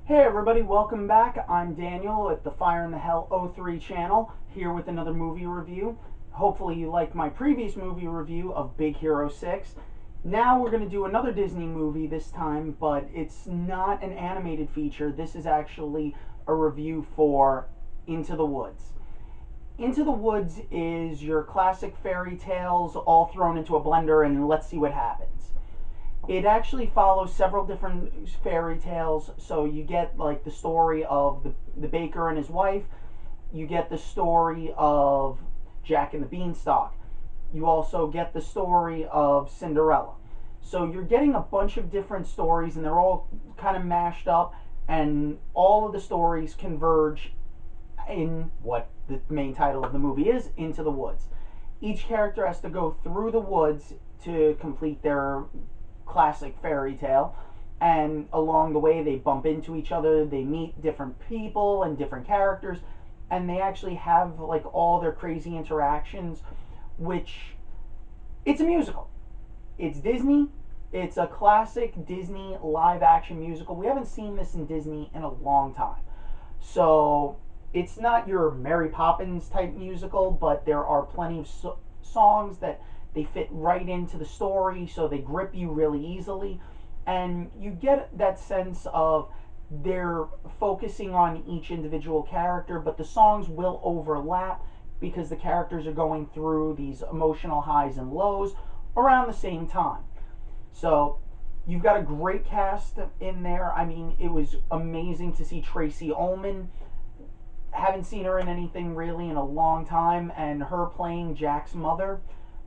Hey everybody, welcome back. I'm Daniel at the Fire in the Hell 03 channel, here with another movie review. Hopefully you liked my previous movie review of Big Hero 6. Now we're going to do another Disney movie this time, but it's not an animated feature. This is actually a review for Into the Woods. Into the Woods is your classic fairy tales all thrown into a blender and let's see what happens. It actually follows several different fairy tales. So you get like the story of the baker and his wife. You get the story of Jack and the Beanstalk. You also get the story of Cinderella. So you're getting a bunch of different stories and they're all kind of mashed up, and all of the stories converge in what the main title of the movie is, Into the Woods. Each character has to go through the woods to complete their classic fairy tale, and along the way they bump into each other, they meet different people and different characters, and they actually have like all their crazy interactions, which it's a musical. It's Disney. It's a classic Disney live action musical. We haven't seen this in Disney in a long time. So it's not your Mary Poppins type musical, but there are plenty of songs that they fit right into the story, so they grip you really easily. And you get that sense of they're focusing on each individual character, but the songs will overlap because the characters are going through these emotional highs and lows around the same time. So you've got a great cast in there. I mean, it was amazing to see Tracy Ullman. Haven't seen her in anything really in a long time, and her playing Jack's mother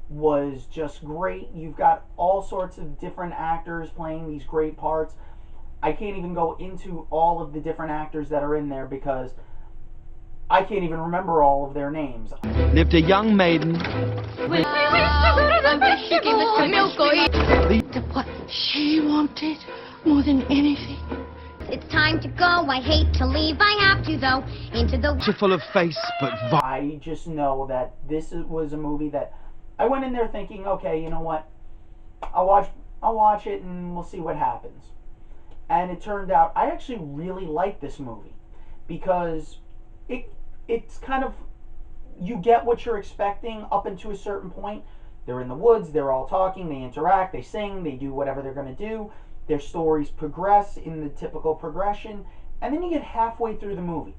was just great. You've got all sorts of different actors playing these great parts. I can't even go into all of the different actors that are in there because I can't even remember all of their names. Lived a young maiden. What she wanted more than anything. It's time to go. I hate to leave. I have to though. Into the Full of face, but I just know that this was a movie that I went in there thinking, okay, you know what? I'll watch it and we'll see what happens. And it turned out I actually really like this movie because it's kind of, you get what you're expecting up until a certain point. They're in the woods, they're all talking, they interact, they sing, they do whatever they're going to do. Their stories progress in the typical progression, and then you get halfway through the movie.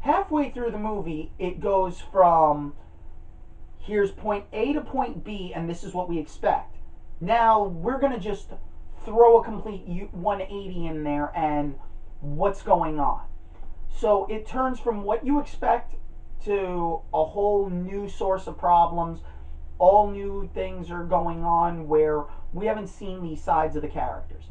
Halfway through the movie, it goes from here's point A to point B, and this is what we expect. Now we're going to just throw a complete 180 in there and what's going on. So it turns from what you expect to a whole new source of problems. All new things are going on where we haven't seen these sides of the characters.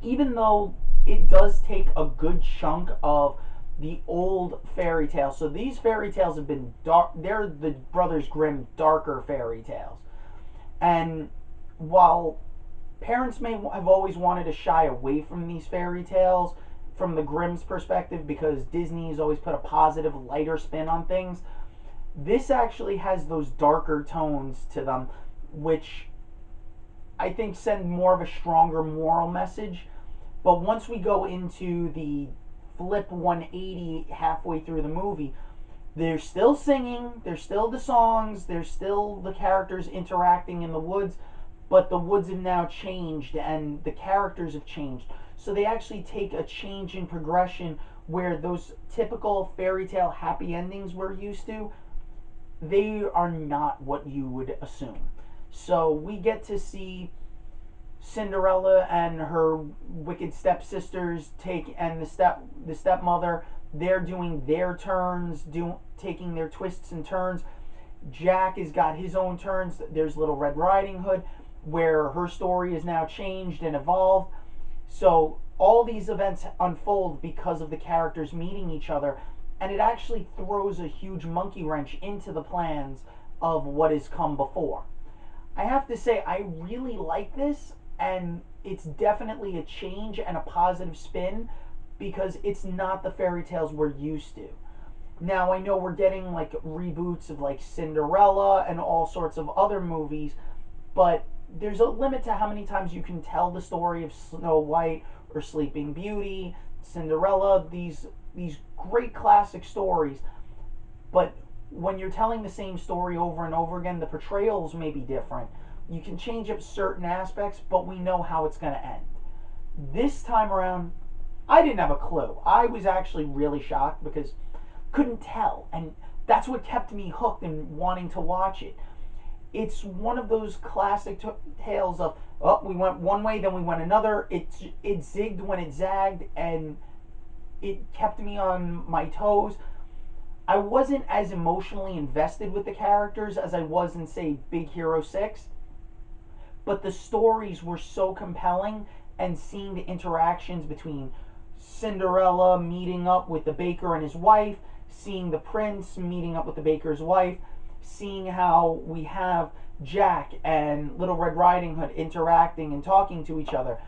Even though it does take a good chunk of the old fairy tales. So these fairy tales have been dark. They're the Brothers Grimm darker fairy tales. And while parents may have always wanted to shy away from these fairy tales from the Grimm's perspective because Disney has always put a positive, lighter spin on things, this actually has those darker tones to them, which I think send more of a stronger moral message. But once we go into the flip 180 halfway through the movie, they're still singing, there's still the songs, there's still the characters interacting in the woods, but the woods have now changed and the characters have changed. So they actually take a change in progression where those typical fairy tale happy endings we're used to, they are not what you would assume. So we get to see Cinderella and her wicked stepsisters and the stepmother, they're doing their turns, taking their twists and turns. Jack has got his own turns. There's Little Red Riding Hood, where her story is now changed and evolved. So all these events unfold because of the characters meeting each other, and it actually throws a huge monkey wrench into the plans of what has come before. I have to say, I really like this, and it's definitely a change and a positive spin because it's not the fairy tales we're used to. Now, I know we're getting like reboots of like Cinderella and all sorts of other movies, but there's a limit to how many times you can tell the story of Snow White or Sleeping Beauty, Cinderella, these great classic stories. But when you're telling the same story over and over again, the portrayals may be different. You can change up certain aspects, but we know how it's going to end. This time around, I didn't have a clue. I was actually really shocked because couldn't tell, and that's what kept me hooked and wanting to watch it. It's one of those classic tales of, oh, we went one way, then we went another. It zigged when it zagged, and it kept me on my toes. I wasn't as emotionally invested with the characters as I was in, say, Big Hero 6, but the stories were so compelling, and seeing the interactions between Cinderella meeting up with the baker and his wife, seeing the prince meeting up with the baker's wife, seeing how we have Jack and Little Red Riding Hood interacting and talking to each other.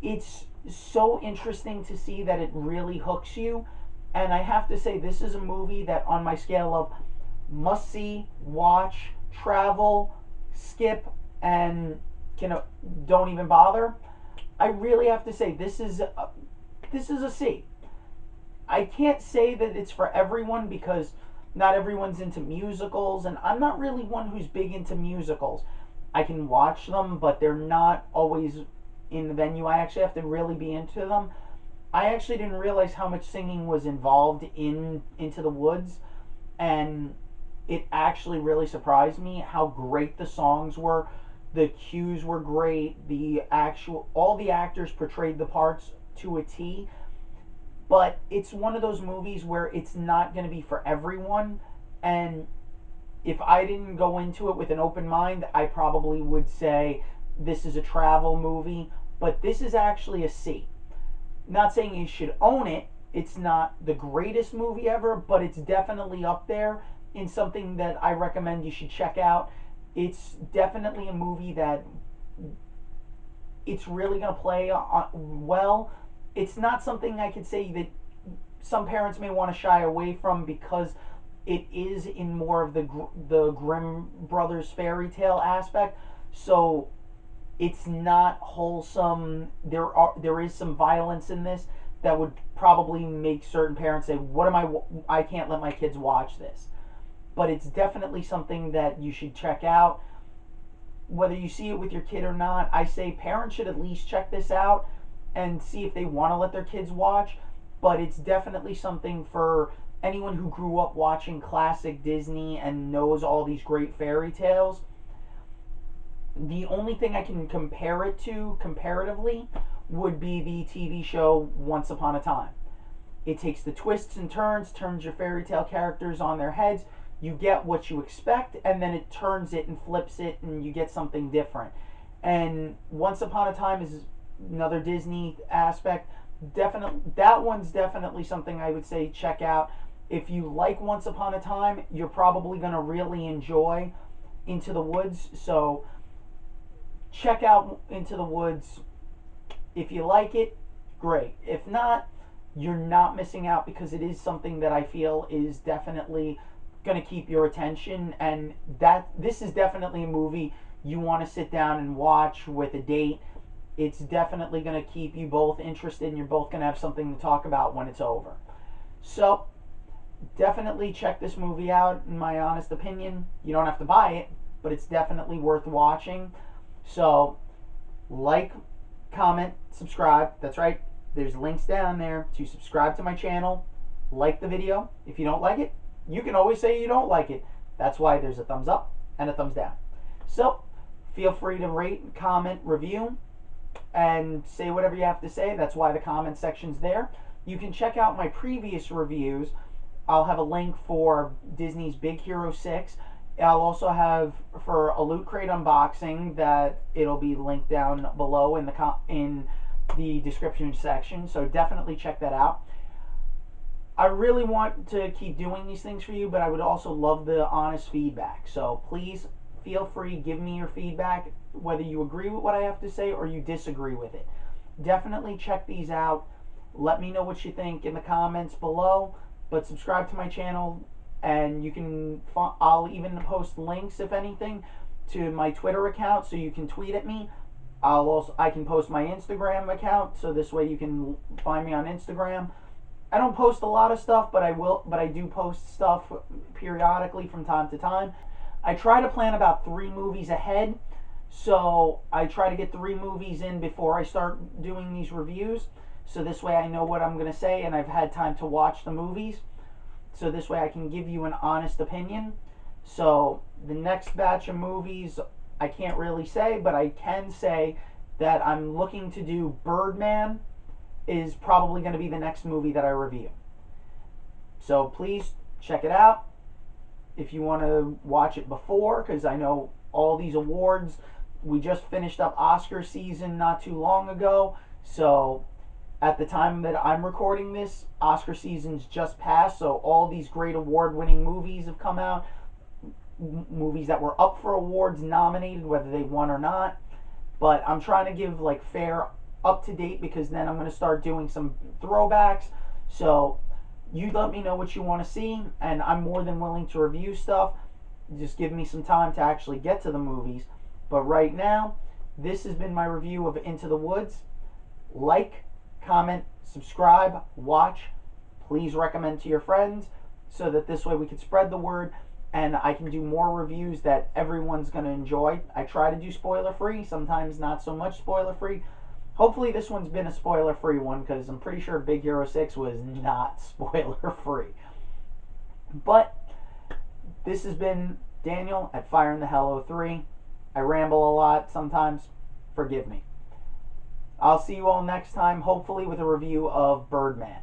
It's so interesting to see that it really hooks you. And I have to say, this is a movie that, on my scale of must see, watch, travel, skip, and don't even bother, I really have to say this is a C. I can't say that it's for everyone because not everyone's into musicals, and I'm not really one who's big into musicals. I can watch them, but they're not always in the venue. I actually have to really be into them. I actually didn't realize how much singing was involved in Into the Woods, and it actually really surprised me how great the songs were. The cues were great. All the actors portrayed the parts to a T. But it's one of those movies where it's not going to be for everyone, and if I didn't go into it with an open mind, I probably would say this is a travel movie, but this is actually a C. Not saying you should own it. It's not the greatest movie ever, but it's definitely up there in something that I recommend you should check out. It's definitely a movie that it's really going to play well. It's not something I could say that some parents may want to shy away from because it is in more of the Grimm brothers fairy tale aspect. So it's not wholesome. There is some violence in this that would probably make certain parents say, "What am I can't let my kids watch this." But it's definitely something that you should check out. Whether you see it with your kid or not, I say parents should at least check this out and see if they want to let their kids watch. But it's definitely something for anyone who grew up watching classic Disney and knows all these great fairy tales. The only thing I can compare it to comparatively would be the TV show Once Upon a Time. It takes the twists and turns your fairy tale characters on their heads. You get what you expect, and then it turns it and flips it, and you get something different. And Once Upon a Time is another Disney aspect. Definitely, that one's definitely something I would say check out. If you like Once Upon a Time, you're probably going to really enjoy Into the Woods. So check out Into the Woods. If you like it, great. If not, you're not missing out because it is something that I feel is definitely going to keep your attention, and that this is definitely a movie you want to sit down and watch with a date. It's definitely going to keep you both interested, and you're both going to have something to talk about when it's over. So definitely check this movie out. In my honest opinion, you don't have to buy it, but it's definitely worth watching. So like, comment, subscribe. That's right, there's links down there to subscribe to my channel. Like the video. If you don't like it, you can always say you don't like it. That's why there's a thumbs up and a thumbs down. So feel free to rate, comment, review, and say whatever you have to say. That's why the comment section's there. You can check out my previous reviews. I'll have a link for Disney's Big Hero 6. I'll also have for a Loot Crate unboxing that it'll be linked down below in the description section. So definitely check that out. I really want to keep doing these things for you, but I would also love the honest feedback. So please feel free, give me your feedback, whether you agree with what I have to say or you disagree with it. Definitely check these out. Let me know what you think in the comments below, but subscribe to my channel, and you can, I'll even post links, if anything, to my Twitter account so you can tweet at me. I can post my Instagram account, so this way you can find me on Instagram. I don't post a lot of stuff, but I do post stuff periodically from time to time. I try to plan about 3 movies ahead, so I try to get 3 movies in before I start doing these reviews. So this way I know what I'm going to say and I've had time to watch the movies. So this way I can give you an honest opinion. So the next batch of movies I can't really say, but I can say that I'm looking to do Birdman is probably going to be the next movie that I review. So please check it out if you want to watch it before, because I know all these awards, we just finished up Oscar season not too long ago. So at the time that I'm recording this, Oscar season's just passed, so all these great award-winning movies have come out. Movies that were up for awards, nominated, whether they won or not. But I'm trying to give like fair, up to date, because then I'm going to start doing some throwbacks. So you let me know what you want to see, and I'm more than willing to review stuff. Just give me some time to actually get to the movies. But right now, this has been my review of Into the Woods. Like, comment, subscribe, watch. Please recommend to your friends so that this way we can spread the word and I can do more reviews that everyone's going to enjoy. I try to do spoiler free, sometimes not so much spoiler free. Hopefully this one's been a spoiler free one, because I'm pretty sure Big Hero 6 was not spoiler free. But this has been Daniel at Fire in the Hell 03. I ramble a lot sometimes. Forgive me. I'll see you all next time, hopefully with a review of Birdman.